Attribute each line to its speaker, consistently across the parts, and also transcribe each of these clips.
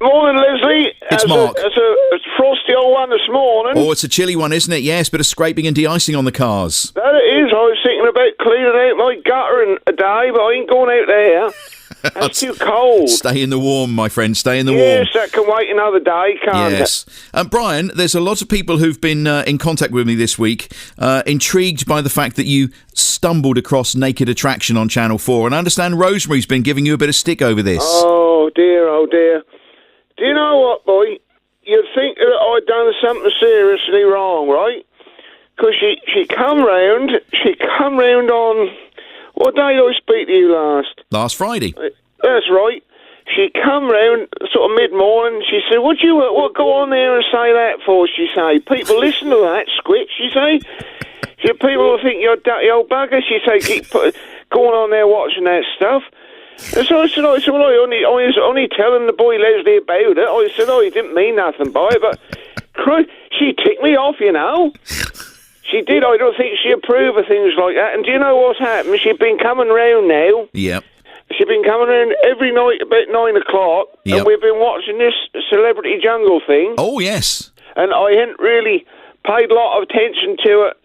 Speaker 1: Morning, Leslie.
Speaker 2: It's Mark.
Speaker 1: It's a frosty old one this morning.
Speaker 2: Oh, it's a chilly one, isn't it? Yes, bit of scraping and de-icing on the cars.
Speaker 1: That it is. I was thinking about cleaning out my gutter in a day, but I ain't going out there. That's too cold.
Speaker 2: Stay in the warm, my friend. Stay in the warm.
Speaker 1: Yes, that can wait another day, can't
Speaker 2: Yes. Brian, there's a lot of people who've been in contact with me this week, intrigued by the fact that you stumbled across Naked Attraction on Channel 4. And I understand Rosemary's been giving you a bit of stick over this.
Speaker 1: Oh, dear, oh, dear. Do you know what, boy? You'd think that I'd done something seriously wrong, right? Because she come round on... What day did I speak to you last?
Speaker 2: Last Friday.
Speaker 1: That's right. She come round sort of mid-morning. She said, "What go on there and say that for?" She say, "People listen to that squit." She say, "People will think you're a dirty old bugger." She say, "Keep going on there watching that stuff." And so I said, "Well, I was only telling the boy Leslie about it." I said, "Oh, he didn't mean nothing by it," but she ticked me off, you know. She did. I don't think she approved of things like that. And do you know what's happened? She's been coming round now.
Speaker 2: Yep.
Speaker 1: She's been coming around every night about 9 o'clock,
Speaker 2: Yep.
Speaker 1: and we've been watching this Celebrity Jungle thing.
Speaker 2: Oh, yes.
Speaker 1: And I hadn't really paid a lot of attention to it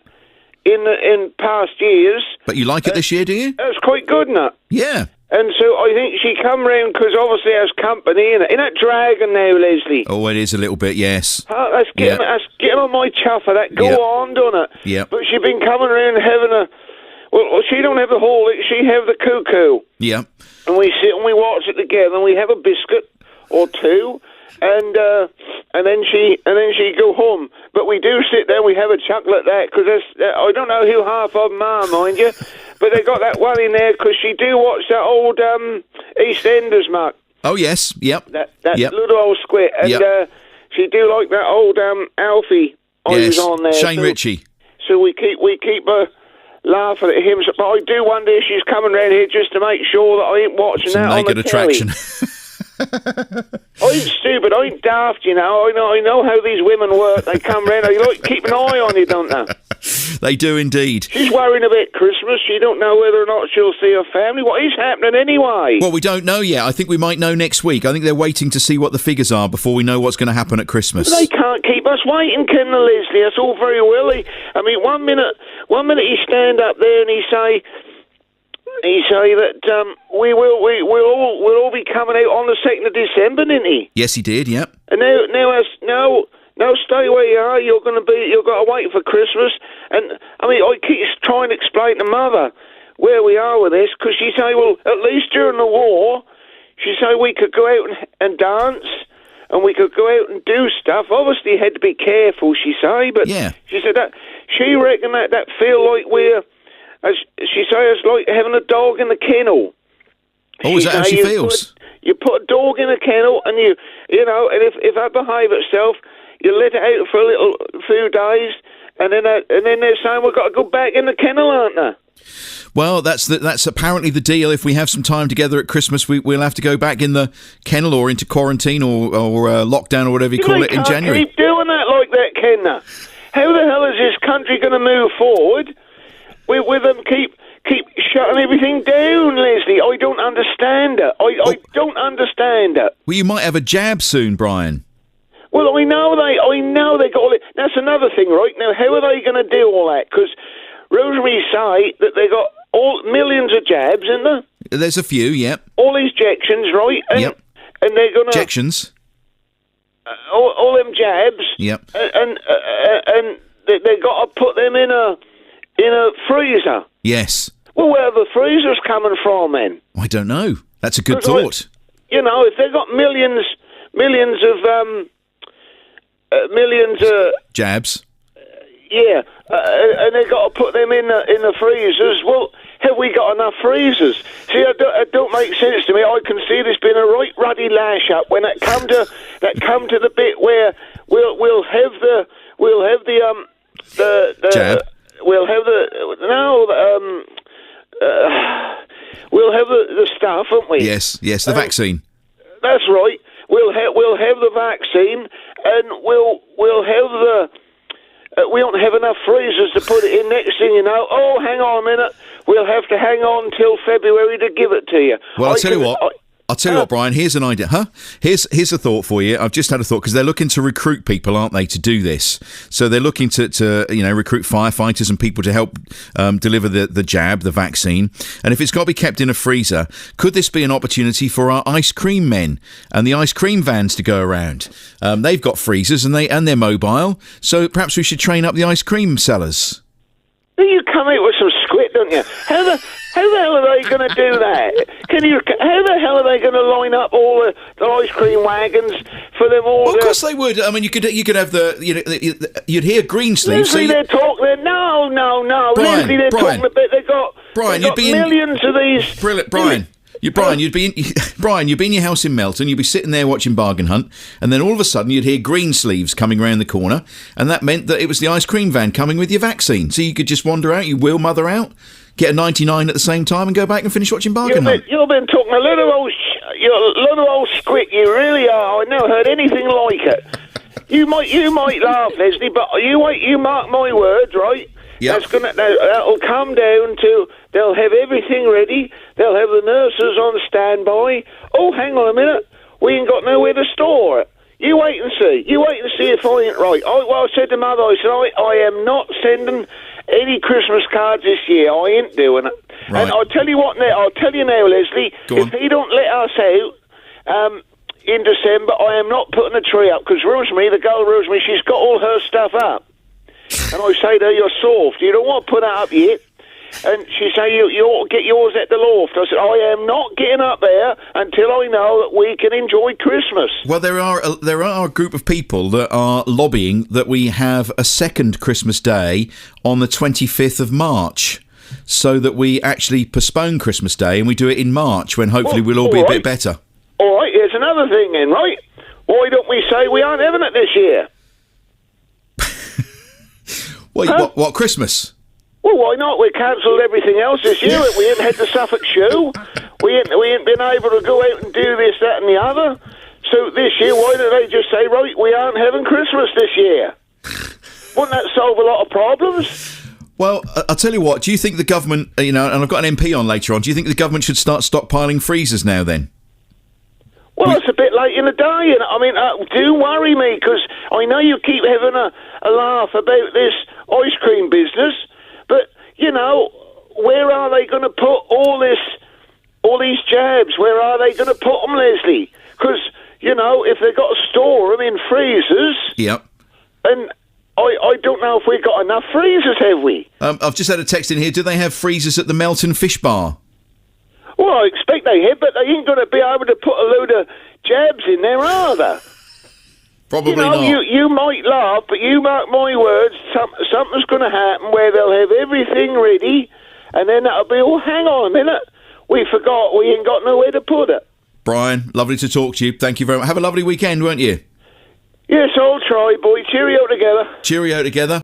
Speaker 1: in past years.
Speaker 2: But you like it this year, do you?
Speaker 1: That's quite good, isn't it?
Speaker 2: Yeah.
Speaker 1: And so I think she come round because obviously there's company in it. Isn't that dragon now, Leslie?
Speaker 2: Oh, it is a little bit, yes.
Speaker 1: That's getting on my chuffer. That go on, don't it?
Speaker 2: Yeah.
Speaker 1: But she's been coming around having a... Well, she don't have the Horlick, she have the cuckoo.
Speaker 2: Yeah.
Speaker 1: And we sit and we watch it together, and we have a biscuit or two, and then she go home. But we do sit there, we have a chuckle at that, because I don't know who half of them are, mind you, but they got that one in there, because she do watch that old EastEnders, Mark.
Speaker 2: Oh, yes, yep.
Speaker 1: That little old squid, and she do like that old Alfie I was on there.
Speaker 2: Shane Ritchie.
Speaker 1: So we keep her... laughing at him, but I do wonder if she's coming round here just to make sure that I ain't watching that on the
Speaker 2: Naked Attraction.
Speaker 1: I ain't stupid, I ain't daft, you know. I know how these women work. They come round, they like keep an eye on you, don't they?
Speaker 2: They do indeed.
Speaker 1: She's worrying about Christmas. She don't know whether or not she'll see her family. What is happening anyway?
Speaker 2: Well, we don't know yet. I think we might know next week. I think they're waiting to see what the figures are before we know what's going to happen at Christmas.
Speaker 1: They can't keep us waiting, can they, Leslie? That's all very well. I mean, one minute he stand up there and he say that we'll all be coming out on the 2nd of December, didn't he?
Speaker 2: Yes, he did. Yep.
Speaker 1: And now stay where you are. You've got to wait for Christmas. And I mean, I keep trying to explain to Mother where we are with this, because she say, well, at least during the war, she say we could go out and dance, and we could go out and do stuff. Obviously, you had to be careful, she say, but she said that she reckoned that feel like we're, as she say, it's like having a dog in the kennel.
Speaker 2: Oh, is that how she feels?
Speaker 1: You put a dog in a kennel, and you know, and if that behave itself, you let it out for a few days, and then they're saying we've got to go back in the kennel, aren't they?
Speaker 2: Well, that's apparently the deal. If we have some time together at Christmas, we'll have to go back in the kennel or into quarantine or lockdown or whatever you call it in January.
Speaker 1: Keep doing that like that, can they? How the hell is this country going to move forward with them keep shutting everything down, Leslie? I don't understand it. I don't understand it.
Speaker 2: Well, you might have a jab soon, Brian.
Speaker 1: Well, I know they got all it. That's another thing, right? Now, how are they going to do all that? Because Rosemary say that they got millions of jabs, isn't there?
Speaker 2: There's a few, yep.
Speaker 1: All these injections, right? And,
Speaker 2: yep.
Speaker 1: And they're going to...
Speaker 2: Injections?
Speaker 1: All them jabs.
Speaker 2: Yep.
Speaker 1: And they got to put them in a freezer.
Speaker 2: Yes.
Speaker 1: Well, where are the freezers coming from, then?
Speaker 2: I don't know. That's a good thought.
Speaker 1: If they've got millions of
Speaker 2: jabs.
Speaker 1: Yeah, and they've got to put them in the freezers. Well, have we got enough freezers? See, it don't make sense to me. I can see there's been a right ruddy lash up when it come to the bit where we'll have the
Speaker 2: jab.
Speaker 1: We'll have the stuff, won't we?
Speaker 2: Yes, the vaccine.
Speaker 1: That's right. We'll have the vaccine, and we'll have the. We don't have enough freezers to put it in. Next thing you know, hang on a minute, we'll have to hang on till February to give it to you.
Speaker 2: Well, I'll tell you what. I'll tell you what, Brian, here's an idea. Here's a thought for you. I've just had a thought, because they're looking to recruit people, aren't they, to do this? So they're looking to recruit firefighters and people to help deliver the jab, the vaccine. And if it's got to be kept in a freezer, could this be an opportunity for our ice cream men and the ice cream vans to go around? They've got freezers and they're mobile, so perhaps we should train up the ice cream sellers.
Speaker 1: You come out with some squid, don't you? How the hell are they going to do that? How the hell are they going to line up all the ice cream wagons for them all?
Speaker 2: Well, of course they would. I mean, you could have you'd hear Greensleeves.
Speaker 1: Leslie, they're talking. No.
Speaker 2: Brian,
Speaker 1: Leslie, they're talking a bit. They got millions of these.
Speaker 2: Brilliant, Brian. You'd be in your house in Melton. You'd be sitting there watching Bargain Hunt, and then all of a sudden you'd hear Greensleeves coming round the corner, and that meant that it was the ice cream van coming with your vaccine. So you could just wander out, you wheel mother out, get a 99 at the same time, and go back and finish watching Bargain Hunt.
Speaker 1: You've been talking a lot of old squid. You really are. I've never heard anything like it. You might laugh, Leslie, but you mark my words, right?
Speaker 2: Yep.
Speaker 1: That'll come down to, they'll have everything ready, they'll have the nurses on standby. Oh, hang on a minute, we ain't got nowhere to store it. You wait and see if I ain't right. I said to Mother, I am not sending any Christmas cards this year. I ain't doing it.
Speaker 2: Right.
Speaker 1: And I'll tell you now, Leslie, if he don't let us out in December, I am not putting a tree up, because the girl Rosemary, she's got all her stuff up. And I say to her, you're soft, you don't want to put that up yet. And she say, you ought to get yours at the loft. I said, I am not getting up there until I know that we can enjoy Christmas.
Speaker 2: Well, there are a group of people that are lobbying that we have a second Christmas Day on the 25th of March, so that we actually postpone Christmas Day and we do it in March, when hopefully we'll all be a bit better.
Speaker 1: All right, here's another thing then, right? Why don't we say we aren't having it this year?
Speaker 2: Wait, what, Christmas?
Speaker 1: Well, why not? We cancelled everything else this year. We ain't had the Suffolk show. We ain't been able to go out and do this, that and the other. So this year, why don't they just say, right, we aren't having Christmas this year? Wouldn't that solve a lot of problems?
Speaker 2: Well, I'll tell you what, do you think the government, and I've got an MP on later on, do you think the government should start stockpiling freezers now then?
Speaker 1: Well, it's a bit late in the day, and I mean, do worry me, because I know you keep having a laugh about this ice cream business, but, where are they going to put all these jabs? Where are they going to put them, Leslie? Because, if they've got to store them in freezers...
Speaker 2: Yep.
Speaker 1: And I don't know if we've got enough freezers, have we?
Speaker 2: I've just had a text in here. Do they have freezers at the Melton Fish Bar?
Speaker 1: Well, I expect they have, but they ain't going to be able to put a load of jabs in there, are they?
Speaker 2: Probably not.
Speaker 1: You might laugh, but you mark my words, something's going to happen where they'll have everything ready, and then that'll be, hang on a minute, we forgot, we ain't got nowhere to put it.
Speaker 2: Brian, lovely to talk to you. Thank you very much. Have a lovely weekend, won't you?
Speaker 1: Yes, I'll try, boy. Cheerio together.
Speaker 2: Cheerio together.